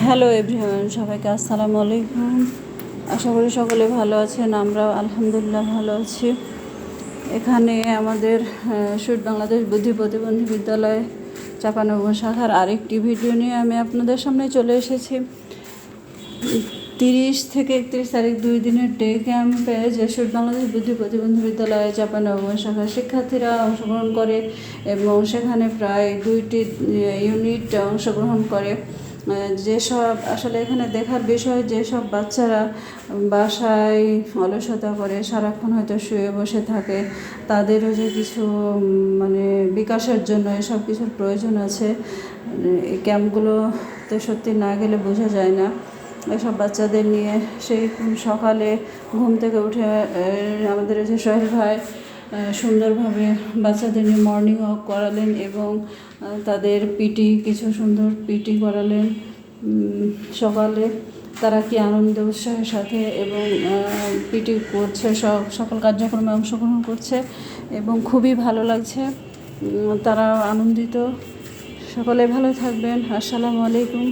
Hello everyone, সবাইকে আসসালামু আলাইকুম। আশা করি সকলে ভালো আছেন। আমরাও আলহামদুলিল্লাহ ভালো আছি। এখানে আমাদের সুইট বাংলাদেশ বুদ্ধি প্রতিবন্ধী বিদ্যালয় চাঁপানগর শাখার আরেকটি ভিডিও নিয়ে আমি আপনাদের সামনে চলে এসেছি। 30 থেকে 31 তারিখ 2 দিনের ডে ক্যাম্পে যে সুইট বাংলাদেশ বুদ্ধি প্রতিবন্ধী বিদ্যালয়ে চাঁপানগর শাখার শিক্ষার্থীরা অংশগ্রহণ করে এবং সেখানে প্রায় 2টি ইউনিট অংশগ্রহণ করে। যেসব আসলে এখানে দেখার বিষয়, যেসব বাচ্চারা বাসায় অলসতা করে সারাক্ষণ হয়তো শুয়ে বসে থাকে, তাদেরও যে কিছু বিকাশের জন্য এসব কিছুর প্রয়োজন আছে। এই ক্যাম্পগুলোতে সত্যি না গেলে বোঝা যায় না। এসব বাচ্চাদের নিয়ে সেই সকালে ঘুম থেকে উঠে আমাদের যে সোহেল ভাই সুন্দরভাবে বাচ্চাদের নিয়ে মর্নিং ওয়াক করালেন এবং তাদের কিছু সুন্দর পিটি করালেন। সকালে তারা কি আনন্দ উৎসাহের সাথে এবং পিটি করছে, সকল কার্যক্রমে অংশগ্রহণ করছে এবং খুবই ভালো লাগছে। তারা আনন্দিত। সকলে ভালো থাকবেন। আসসালামু আলাইকুম।